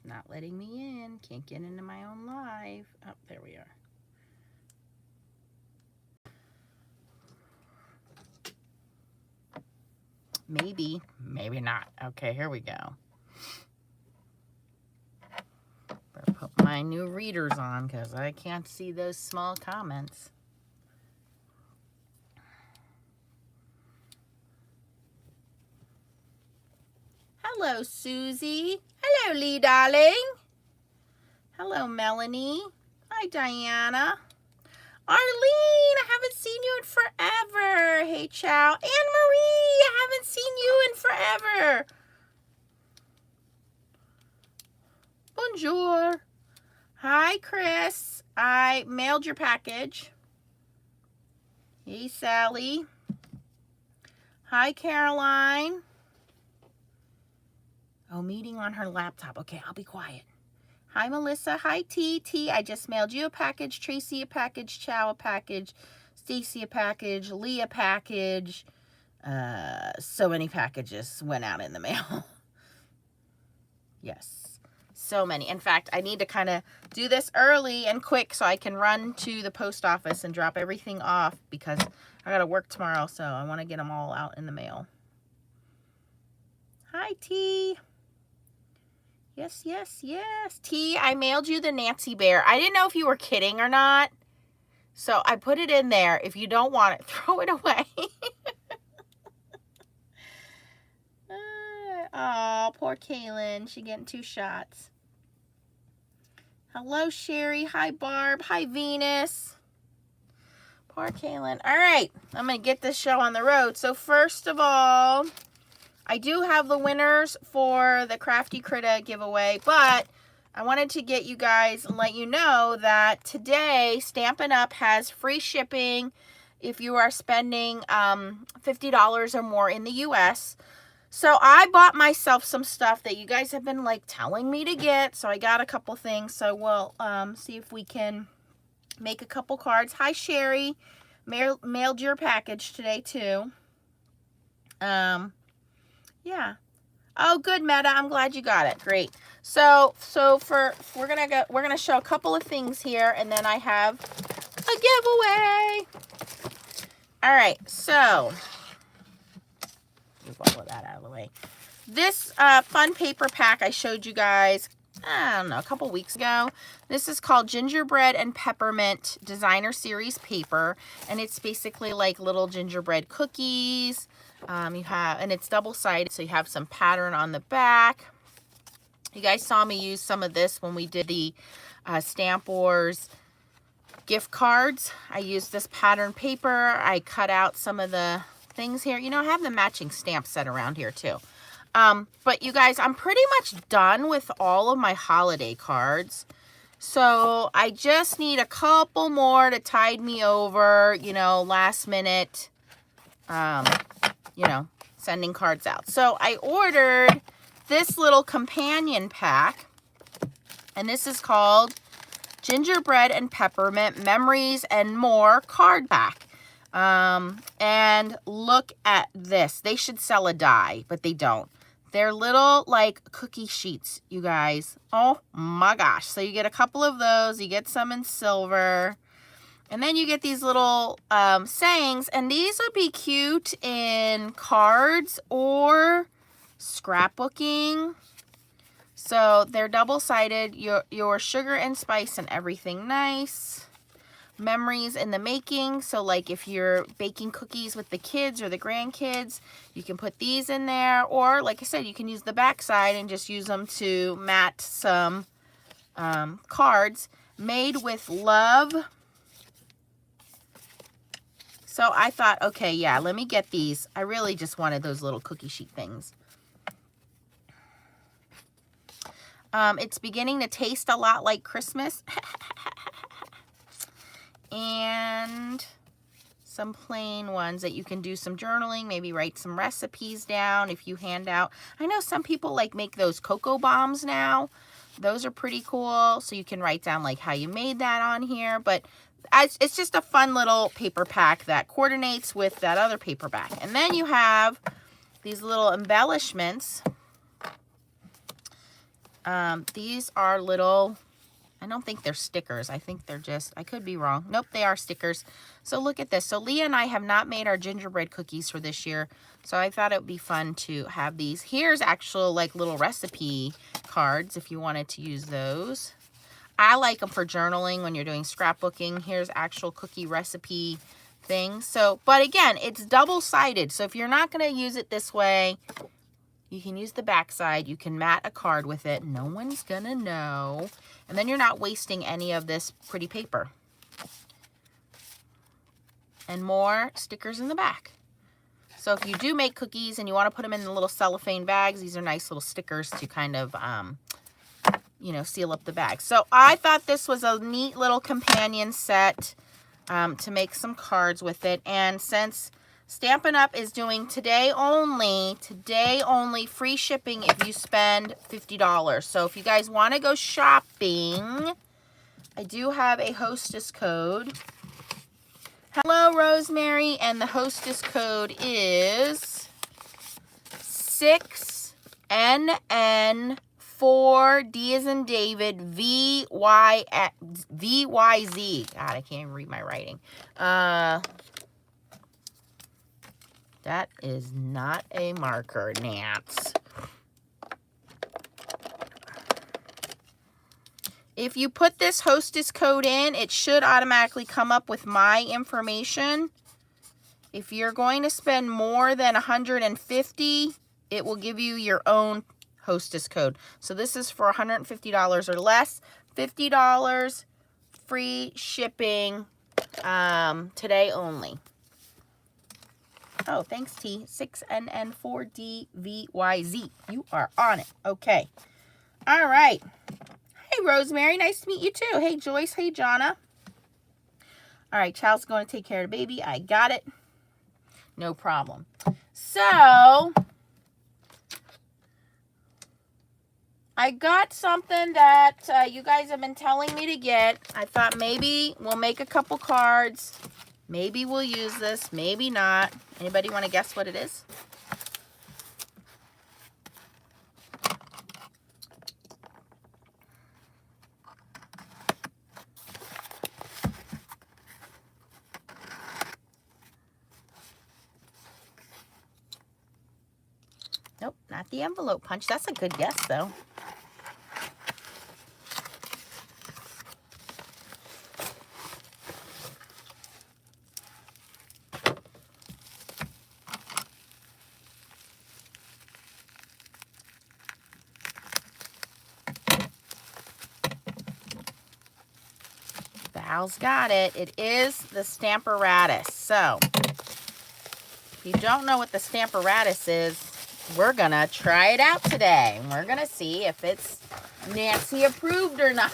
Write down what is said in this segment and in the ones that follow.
It's not letting me in. Can't get into my own live. Oh, there we are. Maybe, maybe not. Okay, here we go. Better put my new readers on because I can't see those small comments. Hello, Susie. Hello, Lee, darling. Hello, Melanie. Hi, Diana. Arlene, I haven't seen you in forever. Hey, Chow. Anne-Marie, I haven't seen you in forever. Bonjour. Hi, Chris. I mailed your package. Hey, Sally. Hi, Caroline. Oh, meeting on her laptop. Okay, I'll be quiet. Hi, Melissa. Hi, T. I just mailed you a package. Tracy a package. Chow a package. Stacy a package. Lee a package. So many packages went out in the mail. Yes, so many. In fact, I need to kind of do this early and quick so I can run to the post office and drop everything off because I got to work tomorrow, so I want to get them all out in the mail. Hi, T. Yes, yes, yes. T, I mailed you the Nancy Bear. I didn't know if you were kidding or not, so I put it in there. If you don't want it, throw it away. Oh, poor Kaylin. She getting 2 shots. Hello, Sherry. Hi, Barb. Hi, Venus. Poor Kaylin. All right, I'm going to get this show on the road. So first of all, I do have the winners for the Crafty Critta giveaway, but I wanted to get you guys and let you know that today Stampin' Up has free shipping if you are spending $50 or more in the US. So I bought myself some stuff that you guys have been like telling me to get. So I got a couple things. So we'll see if we can make a couple cards. Hi, Sherry. Mailed your package today too. Yeah. Oh, good, Meta. I'm glad you got it. Great. So we're gonna show a couple of things here, and then I have a giveaway. All right. So move all of that out of the way. This fun paper pack I showed you guys, I don't know, a couple weeks ago. This is called Gingerbread and Peppermint Designer Series paper, and it's basically like little gingerbread cookies. And it's double-sided, so you have some pattern on the back. You guys saw me use some of this when we did the Stamp Wars gift cards. I used this pattern paper. I cut out some of the things here. You know, I have the matching stamp set around here too. But you guys, I'm pretty much done with all of my holiday cards. So I just need a couple more to tide me over, you know, last minute, you know, sending cards out. So I ordered this little companion pack, and this is called Gingerbread and Peppermint Memories and More card pack. And look at this. They should sell a die, but they don't. They're little like cookie sheets, you guys. Oh my gosh. So you get a couple of those. You get some in silver. And then you get these little sayings, and these would be cute in cards or scrapbooking. So they're double-sided, your sugar and spice and everything nice. Memories in the making. So like if you're baking cookies with the kids or the grandkids, you can put these in there. Or like I said, you can use the back side and just use them to mat some cards. Made with love. So I thought, okay, yeah, let me get these. I really just wanted those little cookie sheet things. It's beginning to taste a lot like Christmas. And some plain ones that you can do some journaling, maybe write some recipes down if you hand out. I know some people like make those cocoa bombs now. Those are pretty cool. So you can write down like how you made that on here. But it's just a fun little paper pack that coordinates with that other paper pack. And then you have these little embellishments. These are little, I don't think they're stickers. I think they're just, I could be wrong. Nope, they are stickers. So look at this. So Leah and I have not made our gingerbread cookies for this year. So I thought it would be fun to have these. Here's actual like little recipe cards if you wanted to use those. I like them for journaling when you're doing scrapbooking. Here's actual cookie recipe things. So, but again, it's double-sided. So if you're not going to use it this way, you can use the back side. You can mat a card with it. No one's going to know. And then you're not wasting any of this pretty paper. And more stickers in the back. So if you do make cookies and you want to put them in the little cellophane bags, these are nice little stickers to kind of, you know, seal up the bag. So I thought this was a neat little companion set to make some cards with it. And since Stampin' Up is doing today only free shipping if you spend $50. So if you guys want to go shopping, I do have a hostess code. Hello, Rosemary, and the hostess code is 6NN4 D as in David VYZ. God, I can't even read my writing. That is not a marker, Nance. If you put this hostess code in, it should automatically come up with my information. If you're going to spend more than $150, it will give you your own hostess code. So this is for $150 or less. $50 free shipping today only. Oh, thanks, T. 6NN4DVYZ. You are on it. Okay. All right. Hey, Rosemary. Nice to meet you, too. Hey, Joyce. Hey, Jonna. All right. Child's going to take care of the baby. I got it. No problem. So, I got something that you guys have been telling me to get. I thought maybe we'll make a couple cards. Maybe we'll use this. Maybe not. Anybody want to guess what it is? Nope, not the envelope punch. That's a good guess, though. Val's got it. It is the Stamparatus. So, if you don't know what the Stamparatus is, we're going to try it out today. And we're going to see if it's Nancy approved or not.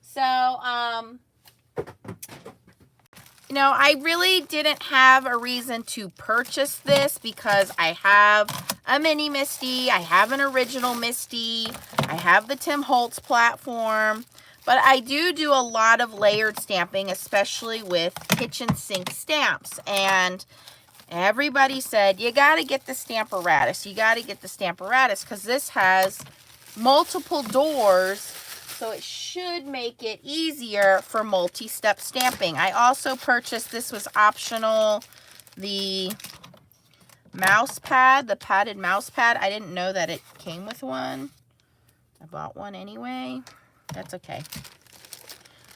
So, you know, I really didn't have a reason to purchase this because I have a mini Misty. I have an original Misty. I have the Tim Holtz platform. But I do a lot of layered stamping, especially with kitchen sink stamps. And everybody said, you got to get the Stamparatus. You got to get the Stamparatus because this has multiple doors. So it should make it easier for multi-step stamping. I also purchased, this was optional, the mouse pad, the padded mouse pad. I didn't know that it came with one. I bought one anyway. That's okay.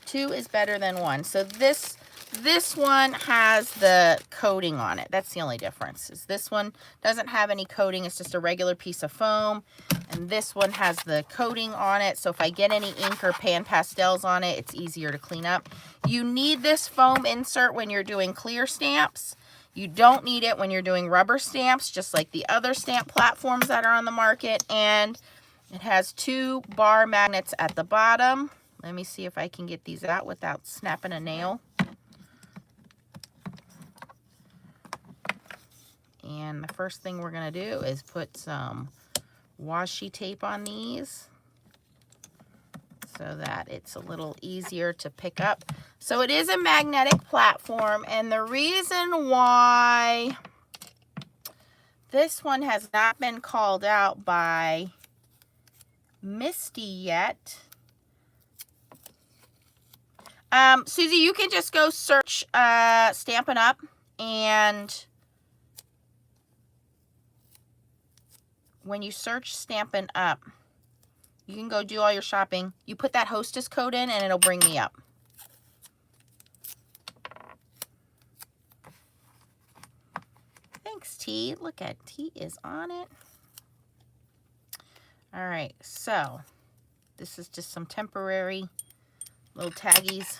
2 is better than 1. So this one has the coating on it. That's the only difference. Is this one doesn't have any coating. It's just a regular piece of foam. And this one has the coating on it. So if I get any ink or pan pastels on it, it's easier to clean up. You need this foam insert when you're doing clear stamps. You don't need it when you're doing rubber stamps, just like the other stamp platforms that are on the market. And it has 2 bar magnets at the bottom. Let me see if I can get these out without snapping a nail. And the first thing we're going to do is put some washi tape on these so that it's a little easier to pick up. So it is a magnetic platform, and the reason why this one has not been called out by Misty yet. Susie, you can just go search Stampin' Up, and when you search Stampin' Up, you can go do all your shopping. You put that hostess code in and it'll bring me up. Thanks, T. Look at T is on it. All right, so this is just some temporary little taggies.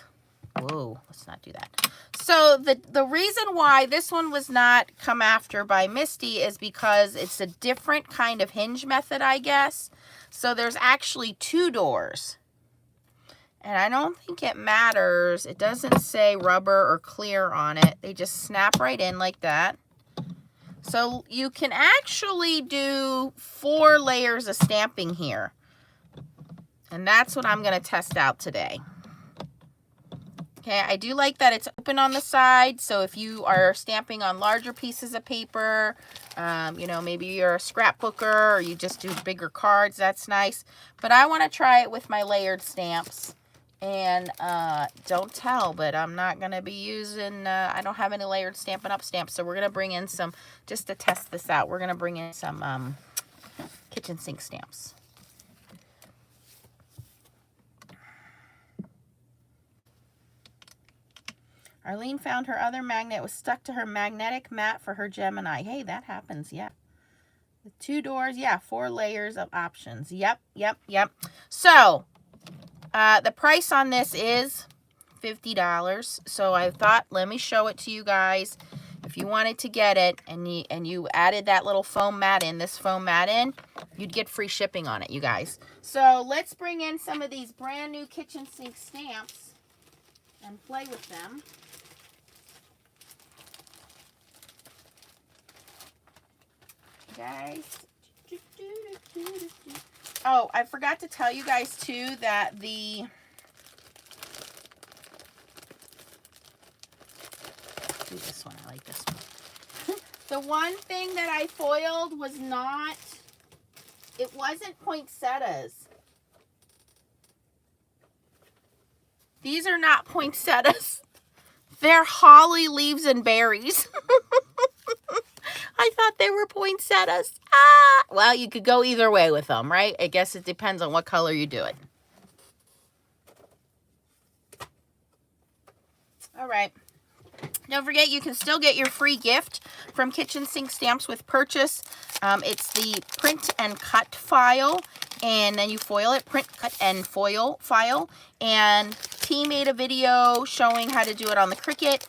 Whoa, let's not do that. So the reason why this one was not come after by Misty is because it's a different kind of hinge method, I guess. So there's actually 2 doors. And I don't think it matters. It doesn't say rubber or clear on it. They just snap right in like that. So you can actually do 4 layers of stamping here. And that's what I'm going to test out today. Okay, I do like that it's open on the side. So if you are stamping on larger pieces of paper, you know, maybe you're a scrapbooker or you just do bigger cards, that's nice. But I want to try it with my layered stamps. And don't tell, but I'm not going to be using, I don't have any layered Stampin' Up stamps, so we're going to bring in some, just to test this out, we're going to bring in some kitchen sink stamps. Arlene found her other magnet was stuck to her magnetic mat for her Gemini. Hey, that happens, yeah. The 2 doors, yeah, 4 layers of options. Yep. So, the price on this is $50. So I thought, let me show it to you guys. If you wanted to get it and you added that little foam mat in, this foam mat in, you'd get free shipping on it, you guys. So let's bring in some of these brand new kitchen sink stamps and play with them. Guys. Oh, I forgot to tell you guys too that the do this one. I like this one. The one thing that I foiled was not, it wasn't poinsettias. These are not poinsettias. They're holly leaves and berries. I thought they were poinsettias. Ah, well, you could go either way with them, right? I guess it depends on what color you do it. All right. Don't forget, you can still get your free gift from Kitchen Sink Stamps with purchase. It's the print and cut file, and then you foil it, print, cut, and foil file. And T made a video showing how to do it on the Cricut.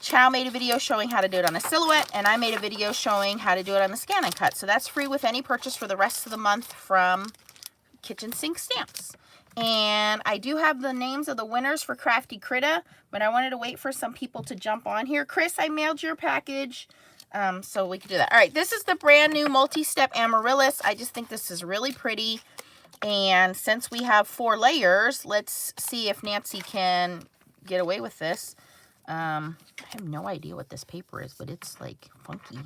Chow made a video showing how to do it on a Silhouette, and I made a video showing how to do it on the Scan and Cut. So that's free with any purchase for the rest of the month from Kitchen Sink Stamps. And I do have the names of the winners for Crafty Critta, but I wanted to wait for some people to jump on here. Chris, I mailed your package, so we can do that. All right, this is the brand new multi-step Amaryllis. I just think this is really pretty. And since we have 4 layers, let's see if Nancy can get away with this. I have no idea what this paper is, but it's like funky.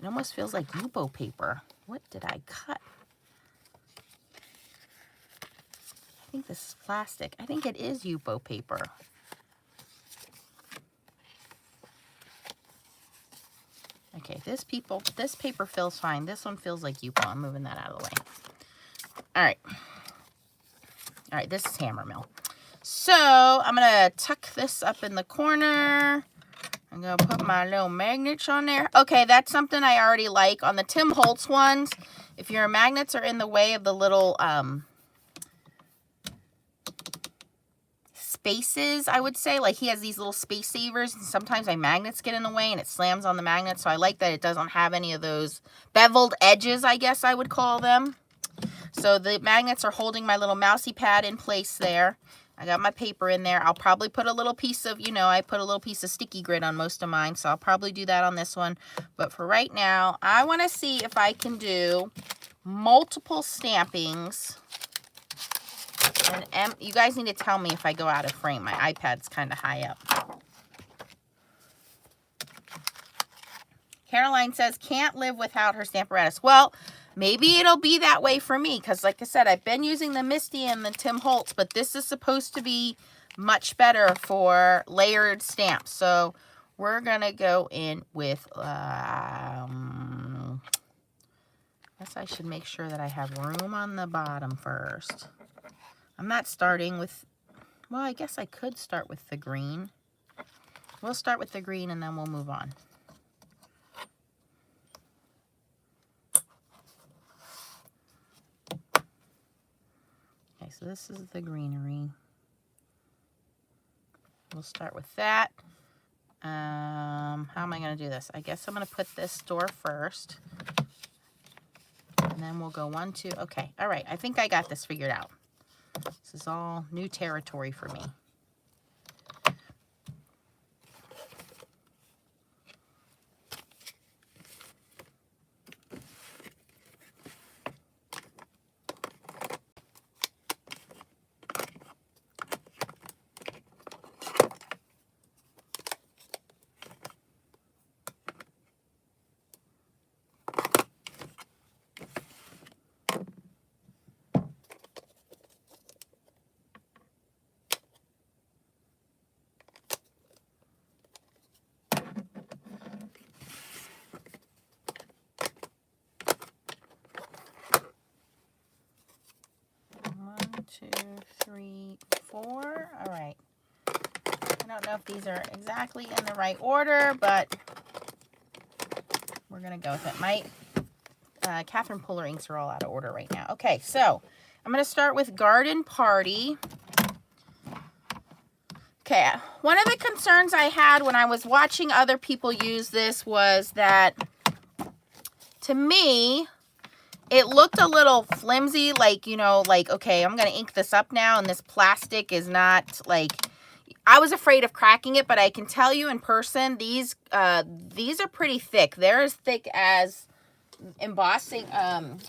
It almost feels like Yupo paper. What did I cut? I think this is plastic. I think it is Yupo paper. Okay, this paper feels fine. This one feels like Yupo. I'm moving that out of the way. All right. All right, this is Hammer Mill. So I'm going to tuck this up in the corner. I'm going to put my little magnets on there. Okay, that's something I already like. On the Tim Holtz ones, if your magnets are in the way of the little spaces, I would say, like he has these little space savers, and sometimes my magnets get in the way and it slams on the magnet. So I like that it doesn't have any of those beveled edges, I guess I would call them. So the magnets are holding my little mousy pad in place there. I got my paper in there. I'll probably put a little piece of, you know, I put a little piece of sticky grit on most of mine, so I'll probably do that on this one. But for right now, I want to see if I can do multiple stampings. And you guys need to tell me if I go out of frame. My iPad's kind of high up. Caroline says, can't live without her Stamparatus. Well, Maybe it'll be that way for me, because like I said, I've been using the Misty and the Tim Holtz, but this is supposed to be much better for layered stamps. So we're gonna go in with, I guess I should make sure that I have room on the bottom first. I'm not starting with, well, I guess I could start with the green. We'll start with the green and then we'll move on. Okay, so this is the greenery. We'll start with that. How am I going to do this? I guess I'm going to put this door first. And then we'll go 1, 2. Okay, all right. I think I got this figured out. This is all new territory for me. Two, 3, 4. All right. I don't know if these are exactly in the right order, but we're going to go with it. My Catherine Puller inks are all out of order right now. Okay, so I'm going to start with Garden Party. Okay, one of the concerns I had when I was watching other people use this was that, to me, it looked a little flimsy, like, you know, like, okay, I'm going to ink this up now, and this plastic is not, like, I was afraid of cracking it, but I can tell you in person, these are pretty thick. They're as thick as embossing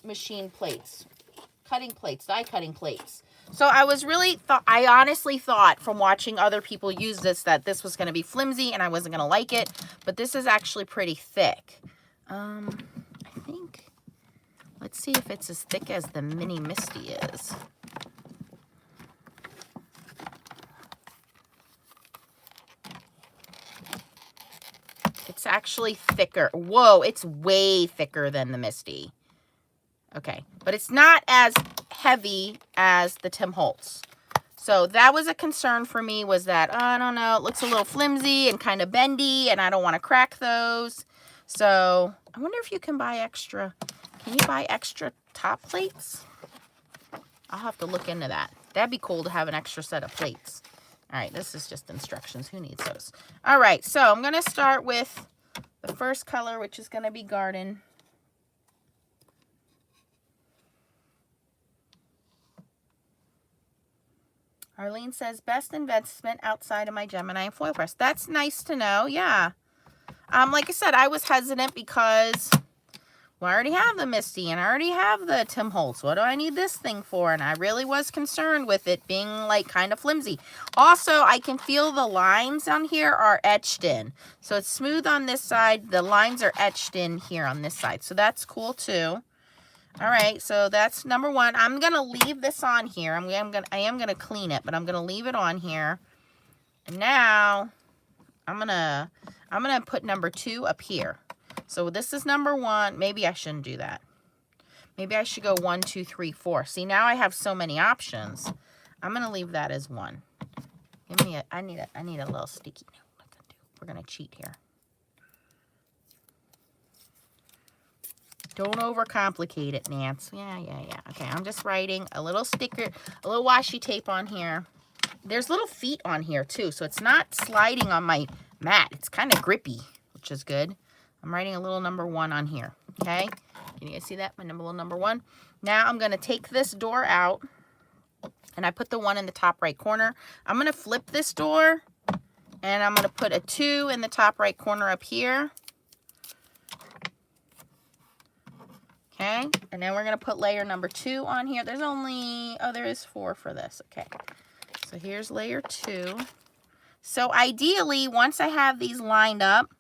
machine plates, cutting plates, die cutting plates. So I was really, I honestly thought from watching other people use this that this was going to be flimsy and I wasn't going to like it, but this is actually pretty thick. I think... Let's see if it's as thick as the mini Misty is. It's actually thicker. Whoa, it's way thicker than the Misty. Okay, but it's not as heavy as the Tim Holtz. So that was a concern for me, was that, oh, I don't know, it looks a little flimsy and kind of bendy, and I don't want to crack those. So I wonder if you can buy extra... Can you buy extra top plates? I'll have to look into that. That'd be cool to have an extra set of plates. All right, this is just instructions. Who needs those? All right, so I'm going to start with the first color, which is going to be Garden. Arlene says, best investment outside of my Gemini foil press. That's nice to know, yeah. Like I said, I was hesitant because... well, I already have the Misty and I already have the Tim Holtz. What do I need this thing for? And I really was concerned with it being like kind of flimsy. Also, I can feel the lines on here are etched in. So it's smooth on this side. The lines are etched in here on this side. So that's cool too. All right, so that's number 1. I'm going to leave this on here. I am going to clean it, but I'm going to leave it on here. And now I'm going to put number 2 up here. So this is number 1. Maybe I shouldn't do that. Maybe I should go 1, 2, 3, 4. See, now I have so many options. I'm going to leave that as 1. Give me I need a little sticky note. We're going to cheat here. Don't overcomplicate it, Nance. Yeah. Okay, I'm just writing a little sticker, a little washi tape on here. There's little feet on here too, so it's not sliding on my mat. It's kind of grippy, which is good. I'm writing a little number 1 on here, okay? Can you guys see that? My little number 1. Now I'm going to take this door out, and I put the 1 in the top right corner. I'm going to flip this door, and I'm going to put a 2 in the top right corner up here. Okay, and then we're going to put layer number 2 on here. There's only, oh, there is 4 for this. Okay, so here's layer 2. So ideally, once I have these lined up,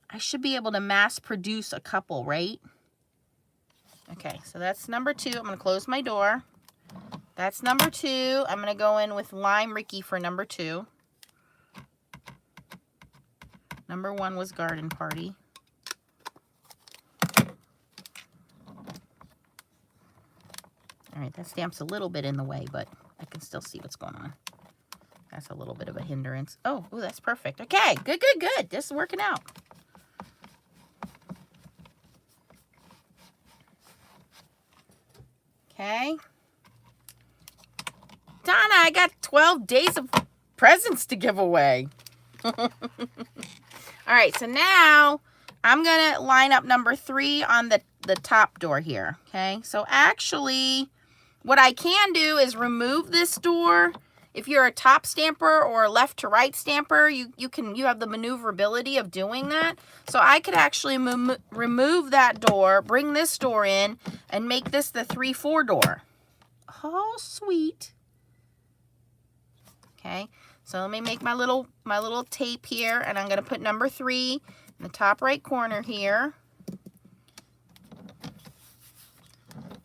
I should be able to mass produce a couple, right? Okay, so that's number 2. I'm going to close my door. That's number 2. I'm going to go in with Lime Ricky for number 2. Number 1 was Garden Party. All right, that stamp's a little bit in the way, but I can still see what's going on. That's a little bit of a hindrance. Oh, ooh, that's perfect. Okay, good, good, good. This is working out. Okay. Donna, I got 12 days of presents to give away. All right, so now I'm going to line up number 3 on the top door here. Okay, so actually what I can do is remove this door. If you're a top stamper or a left to right stamper, you have the maneuverability of doing that. So I could actually remove that door, bring this door in, and make this the 3-4 door. Oh, sweet. Okay, so let me make my little tape here, and I'm going to put number 3 in the top right corner here.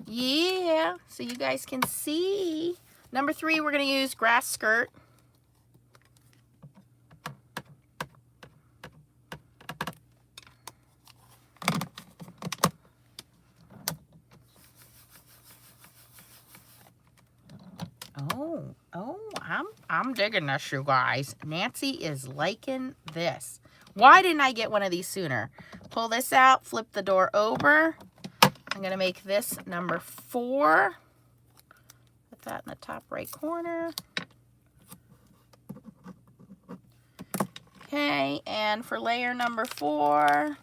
Yeah, so you guys can see. Number 3, we're going to use grass skirt. I'm digging this, you guys. Nancy is liking this. Why didn't I get one of these sooner? Pull this out, flip the door over. I'm going to make this number 4. Put that in the top right corner. Okay, and for layer number 4,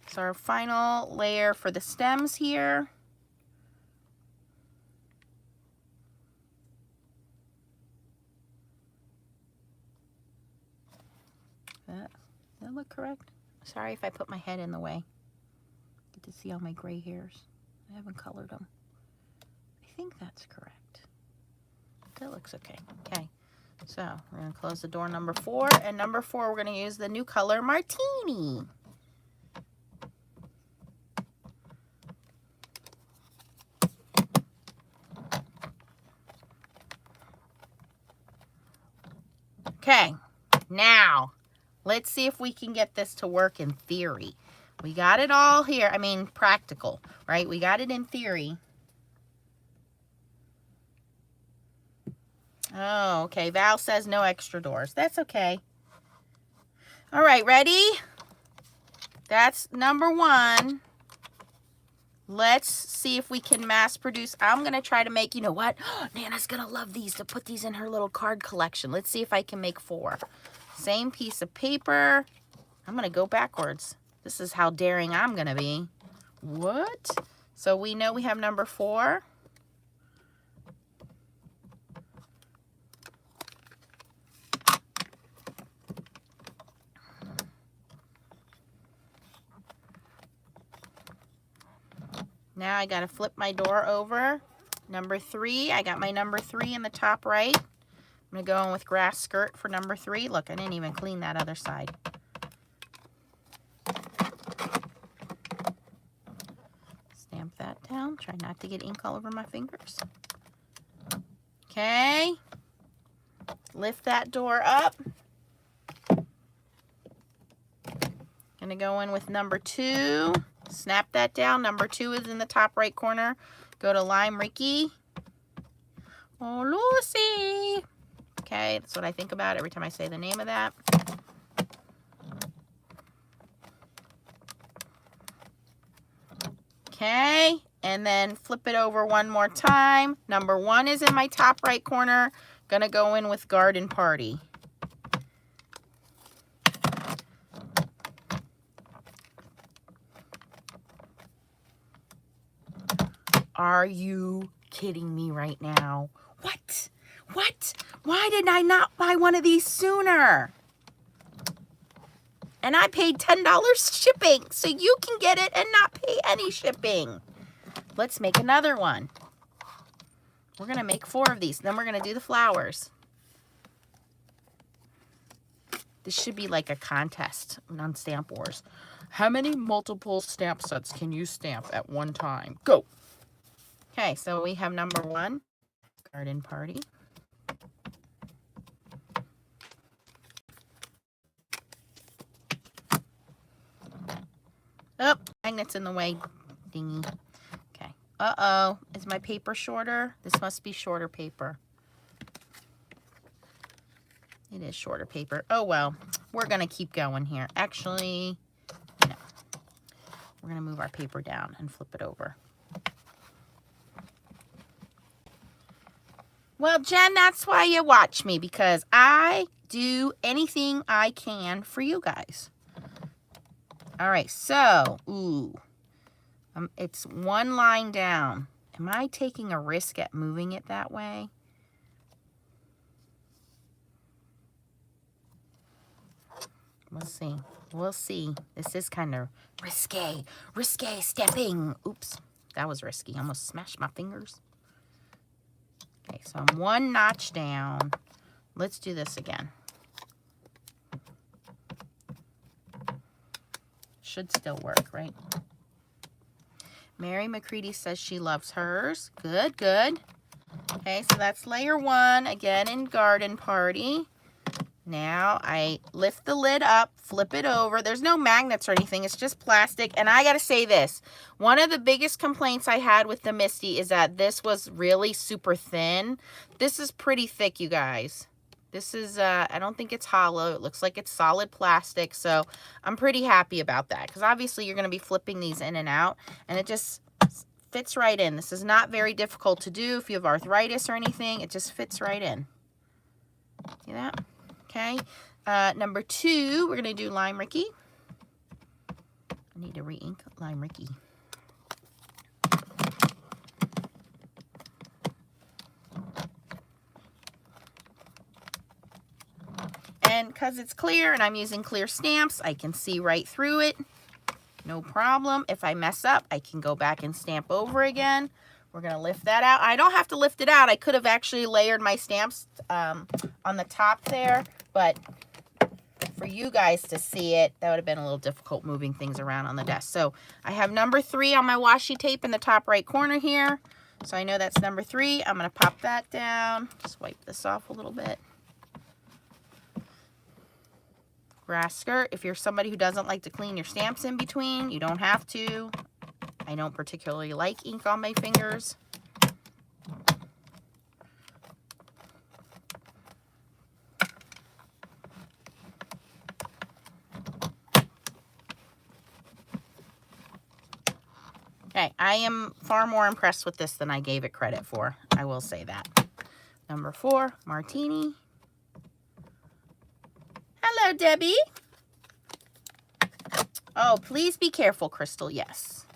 it's our final layer for the stems here. Does that look correct? Sorry if I put my head in the way. Get to see all my gray hairs. I haven't colored them. I think that's correct. That looks okay. Okay, so we're going to close the door number 4. And number 4, we're going to use the new color Martini. Okay, now let's see if we can get this to work in theory. We got it all here. I mean, practical, right? We got it in theory. Oh, okay. Val says no extra doors. That's okay. All right, ready? That's number 1. Let's see if we can mass produce. I'm going to try to make, you know what? Nana's going to love these, to put these in her little card collection. Let's see if I can make 4. Same piece of paper. I'm going to go backwards. This is how daring I'm going to be. What? So we know we have number 4. Now I got to flip my door over. Number 3, I got my number 3 in the top right. I'm going to go in with grass skirt for number 3. Look, I didn't even clean that other side. Stamp that down. Try not to get ink all over my fingers. Okay. Lift that door up. Going to go in with number 2. Snap that down. Number 2 is in the top right corner. Go to Lime Ricky. Oh, Lucy. Okay, that's what I think about every time I say the name of that. Okay, and then flip it over one more time. Number 1 is in my top right corner. Gonna go in with Garden Party. Are you kidding me right now? What? What? Why did I not buy one of these sooner? And I paid $10 shipping, so you can get it and not pay any shipping. Let's make another one. We're going to make 4 of these. Then we're going to do the flowers. This should be like a contest on Stamp Wars. How many multiple stamp sets can you stamp at one time? Go! Okay, so we have number 1, Garden Party. Oh, magnet's in the way, dingy. Okay. Uh-oh, is my paper shorter? This must be shorter paper. It is shorter paper. Oh, well, we're going to keep going here. Actually, no. We're going to move our paper down and flip it over. Well, Jen, that's why you watch me, because I do anything I can for you guys. All right, so, it's one line down. Am I taking a risk at moving it that way? We'll see. We'll see. This is kind of risque stepping. Oops, that was risky. I almost smashed my fingers. Okay, so I'm one notch down. Let's do this again. Should still work, right? Mary McCready says she loves hers. Good, good. Okay, so that's layer 1, again in Garden Party. Now I lift the lid up, flip it over. There's no magnets or anything. It's just plastic. And I got to say this. One of the biggest complaints I had with the Misty is that this was really super thin. This is pretty thick, you guys. This is, I don't think it's hollow. It looks like it's solid plastic. So I'm pretty happy about that. Because obviously you're going to be flipping these in and out. And it just fits right in. This is not very difficult to do if you have arthritis or anything. It just fits right in. See that? Okay, number 2, we're going to do Lime Ricky. I need to re-ink Lime Ricky. And because it's clear and I'm using clear stamps, I can see right through it. No problem. If I mess up, I can go back and stamp over again. We're going to lift that out. I don't have to lift it out. I could have actually layered my stamps on the top there, but for you guys to see it, that would have been a little difficult moving things around on the desk. So I have number 3 on my washi tape in the top right corner here. So I know that's number 3. I'm going to pop that down. Just wipe this off a little bit. Grass skirt. If you're somebody who doesn't like to clean your stamps in between, you don't have to. I don't particularly like ink on my fingers. Okay, I am far more impressed with this than I gave it credit for. I will say that. Number 4, Martini. Hello, Debbie. Oh, please be careful, Crystal. Yes.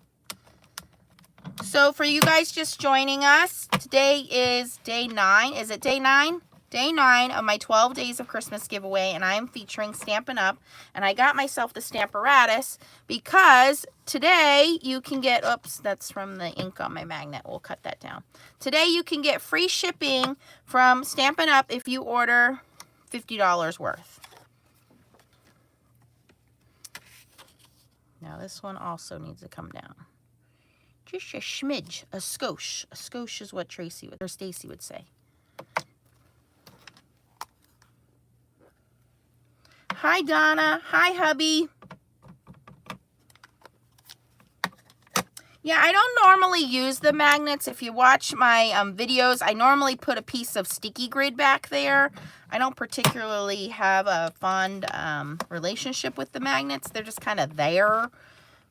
So for you guys just joining us, today is day 9. Is it day 9? Day 9 of my 12 days of Christmas giveaway, and I'm featuring Stampin' Up. And I got myself the Stamparatus because today you can get, oops, that's from the ink on my magnet. We'll cut that down. Today you can get free shipping from Stampin' Up if you order $50 worth. Now this one also needs to come down. Just a smidge, a skosh. A skosh is what Tracy would, or Stacy would say. Hi, Donna. Hi, hubby. Yeah, I don't normally use the magnets. If you watch my videos, I normally put a piece of sticky grid back there. I don't particularly have a fond relationship with the magnets. They're just kind of there.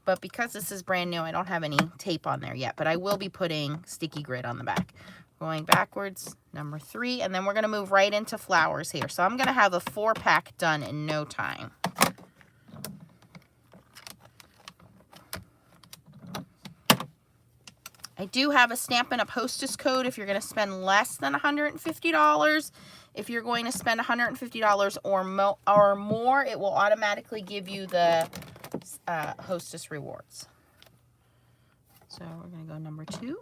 But because this is brand new, I don't have any tape on there yet. But I will be putting sticky grid on the back. Going backwards, number 3. And then we're going to move right into flowers here. So I'm going to have a 4-pack done in no time. I do have a Stampin' Up Hostess Code if you're going to spend less than $150. If you're going to spend $150 or more, it will automatically give you the Hostess rewards. So we're going to go number 2.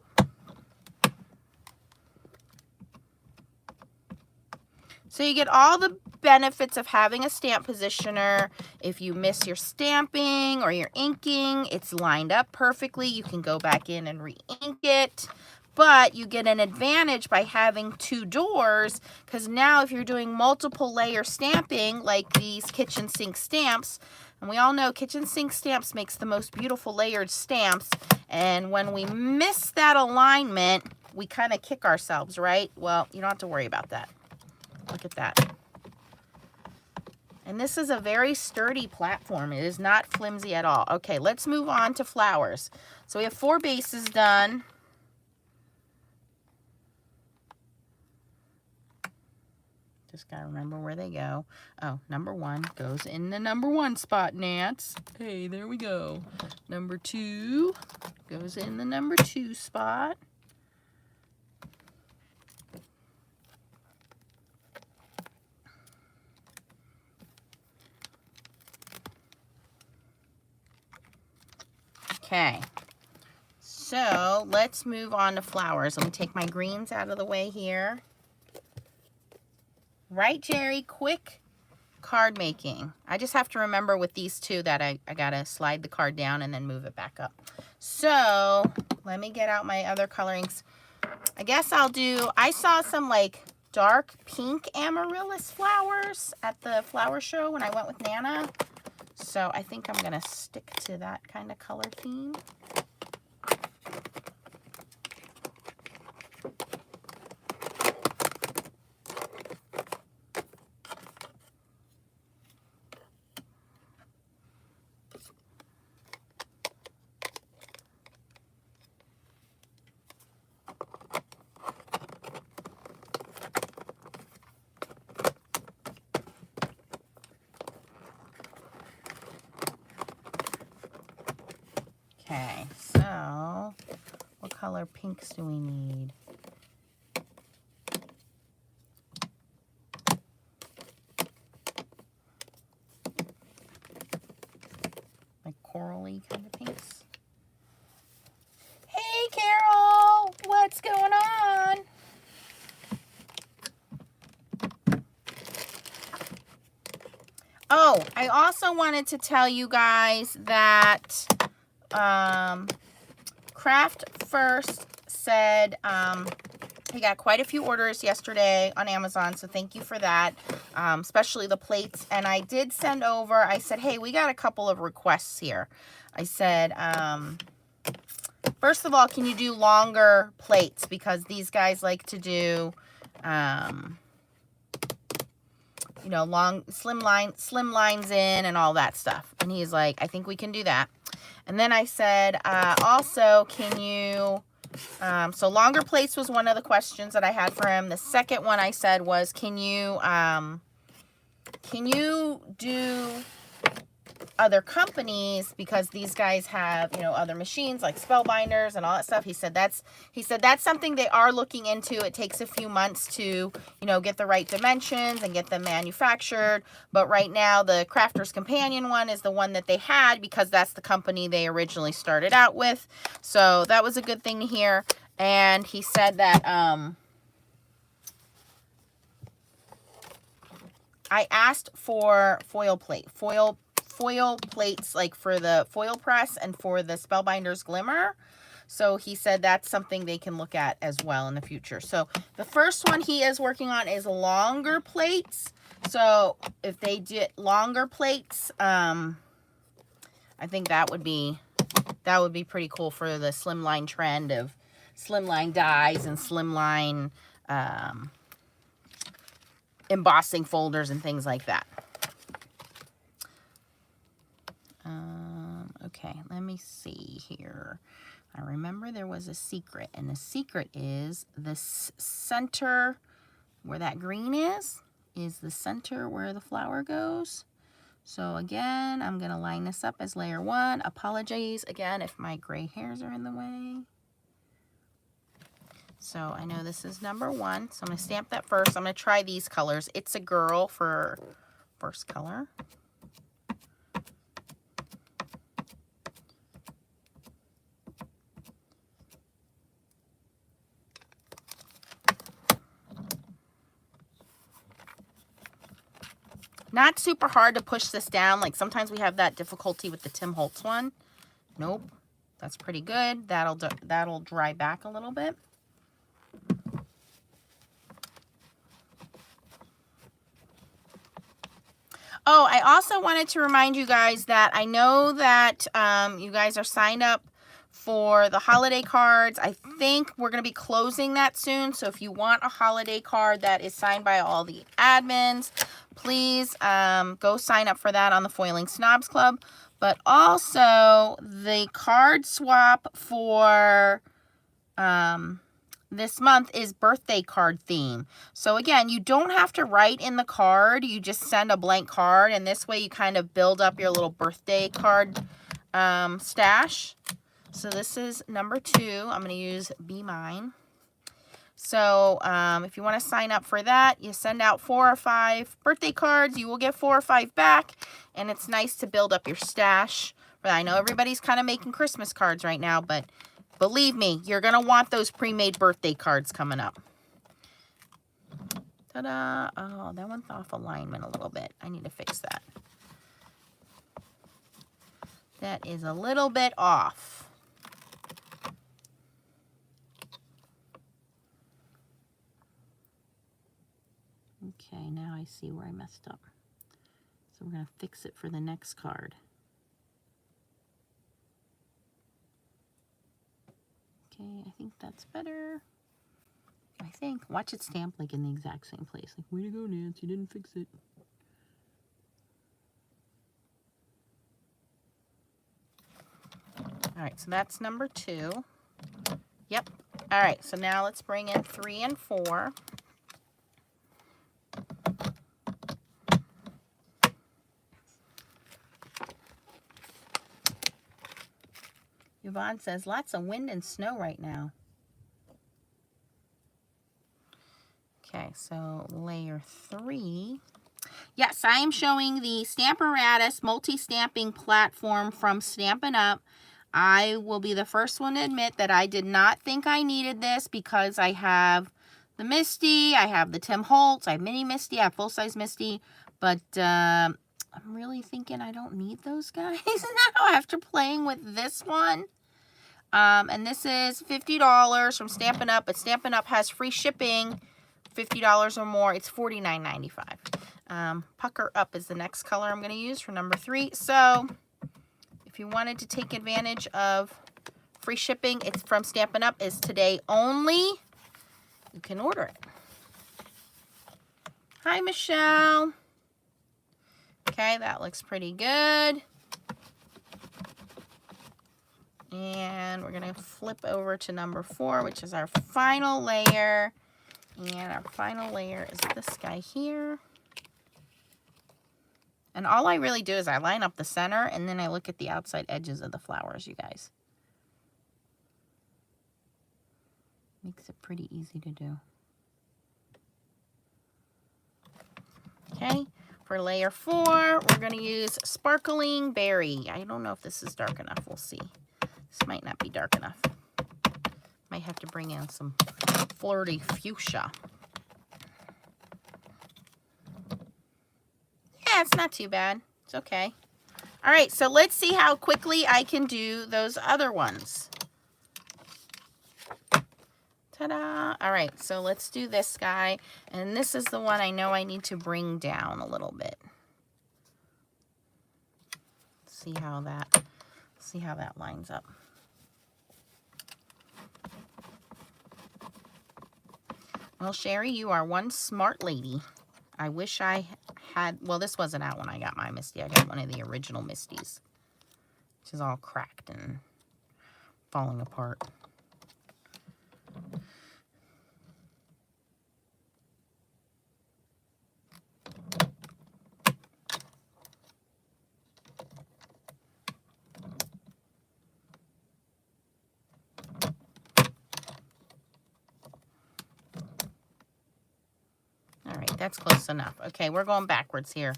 So you get all the benefits of having a stamp positioner. If you miss your stamping or your inking, it's lined up perfectly. You can go back in and re-ink it. But you get an advantage by having 2 doors, because now if you're doing multiple layer stamping, like these kitchen sink stamps, and we all know kitchen sink stamps makes the most beautiful layered stamps, and when we miss that alignment, we kind of kick ourselves, right? Well, you don't have to worry about that. Look at that. And this is a very sturdy platform. It is not flimsy at all. Okay, let's move on to flowers. So we have 4 bases done. Just gotta remember where they go. Oh, number 1 goes in the number 1 spot, Nance. Hey, there we go. Number 2 goes in the number 2 spot. Okay, so let's move on to flowers. Let me take my greens out of the way here. Right, Jerry? Quick card making. I just have to remember with these 2 that I gotta slide the card down and then move it back up. So let me get out my other colorings. I guess I'll do, I saw some like dark pink amaryllis flowers at the flower show when I went with Nana. So I think I'm gonna stick to that kind of color theme. Okay, so what color pinks do we need? Like corally kind of pinks. Hey, Carol, what's going on? Oh, I also wanted to tell you guys that Craft First said he got quite a few orders yesterday on Amazon, so thank you for that, especially the plates. And I did send over, I said, hey, we got a couple of requests here. I said, first of all, can you do longer plates? Because these guys like to do, you know, long, slim lines in and all that stuff. And he's like, I think we can do that. And then I said, also, can you, so longer plates was one of the questions that I had for him. The second one I said was, can you do other companies, because these guys have, you know, other machines like spellbinders and all that stuff. He said that's something they are looking into. It takes a few months to, you know, get the right dimensions and get them manufactured. But right now the Crafter's Companion one is the one that they had, because that's the company they originally started out with. So that was a good thing to hear. And he said that I asked for foil plates, like for the foil press and for the Spellbinders Glimmer. So he said that's something they can look at as well in the future. So the first one he is working on is longer plates. So if they did longer plates, I think that would be pretty cool for the slimline trend of slimline dies and slimline embossing folders and things like that. Okay, let me see here. I remember there was a secret, and the secret is the center where that green is the center where the flower goes. So again, I'm going to line this up as layer 1. Apologies again if my gray hairs are in the way. So I know this is number 1, so I'm going to stamp that first. I'm going to try these colors. It's a Girl for first color. Not super hard to push this down. Like sometimes we have that difficulty with the Tim Holtz one. Nope. That's pretty good. That'll dry back a little bit. Oh, I also wanted to remind you guys that I know that you guys are signed up for the holiday cards. I think we're going to be closing that soon. So if you want a holiday card that is signed by all the admins, please go sign up for that on the Foiling Snobs Club. But also the card swap for this month is birthday card theme. So again, you don't have to write in the card. You just send a blank card, and this way you kind of build up your little birthday card stash. So this is number 2. I'm going to use Be Mine. So if you want to sign up for that, you send out 4 or 5 birthday cards. You will get 4 or 5 back, and it's nice to build up your stash. But I know everybody's kind of making Christmas cards right now, but believe me, you're going to want those pre-made birthday cards coming up. Ta-da! Oh, that one's off alignment a little bit. I need to fix that. That is a little bit off. Okay, now I see where I messed up. So we're going to fix it for the next card. Okay, I think that's better. I think. Watch it stamp like in the exact same place. Like, way to go, Nance, you didn't fix it. All right, so that's number 2. Yep. All right, so now let's bring in 3 and 4. Yvonne says, lots of wind and snow right now. Okay, so layer 3. Yes, I am showing the Stamparatus multi-stamping platform from Stampin' Up. I will be the first one to admit that I did not think I needed this because I have the Misty, I have the Tim Holtz, I have Mini Misty, I have full-size Misty, but I'm really thinking I don't need those guys now after playing with this one. And this is $50 from Stampin' Up, but Stampin' Up has free shipping, $50 or more. It's $49.95. Pucker Up is the next color I'm going to use for number 3. So if you wanted to take advantage of free shipping, it's from Stampin' Up. Is today only. You can order it. Hi, Michelle. Okay, that looks pretty good. And we're going to flip over to number 4, which is our final layer. And our final layer is this guy here. And all I really do is I line up the center, and then I look at the outside edges of the flowers, you guys. Makes it pretty easy to do. Okay, for layer 4, we're going to use Sparkling Berry. I don't know if this is dark enough. We'll see. This might not be dark enough. Might have to bring in some flirty fuchsia. Yeah, it's not too bad. It's okay. All right, so let's see how quickly I can do those other ones. Ta-da! All right, so let's do this guy. And this is the one I know I need to bring down a little bit. See how that lines up. Well, Sherry, you are one smart lady. I wish I had, well, this wasn't out when I got my Misty. I got one of the original Misties, which is all cracked and falling apart. That's close enough. Okay, we're going backwards here.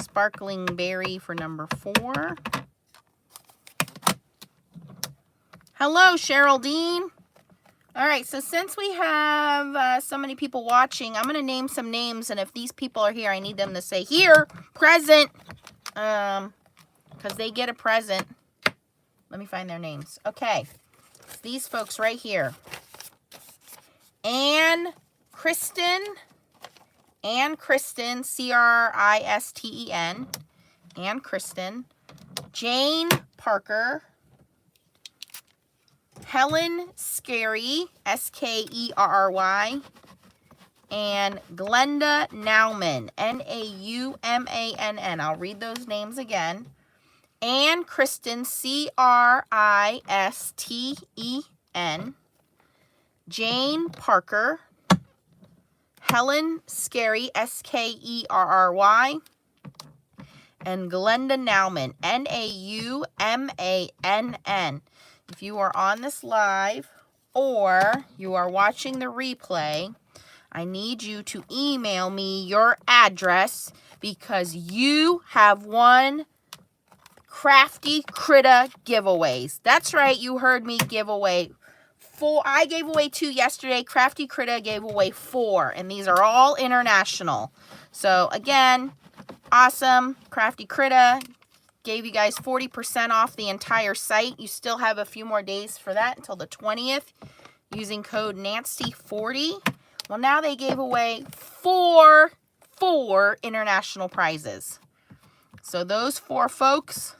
Sparkling Berry for number 4. Hello, Cheryl Dean. All right, so since we have so many people watching, I'm going to name some names, and if these people are here, I need them to say, here, present, because they get a present. Let me find their names. Okay, it's these folks right here. Ann Kristen, C-R-I-S-T-E-N, Ann Kristen, Jane Parker, Helen Skerry, S-K-E-R-R-Y, and Glenda Naumann, N-A-U-M-A-N-N. I'll read those names again. Ann Kristen, C-R-I-S-T-E-N, Jane Parker, Helen Skerry, S-K-E-R-R-Y, and Glenda Naumann, N-A-U-M-A-N-N. If you are on this live or you are watching the replay, I need you to email me your address because you have won Crafty Critter giveaways. That's right, you heard me give away 4. I gave away 2 yesterday. Crafty Critter gave away 4, and these are all international. So again, awesome. Crafty Critter gave you guys 40% off the entire site. You still have a few more days for that until the 20th using code Nancy40. Well, now they gave away 4 international prizes. So those 4 folks,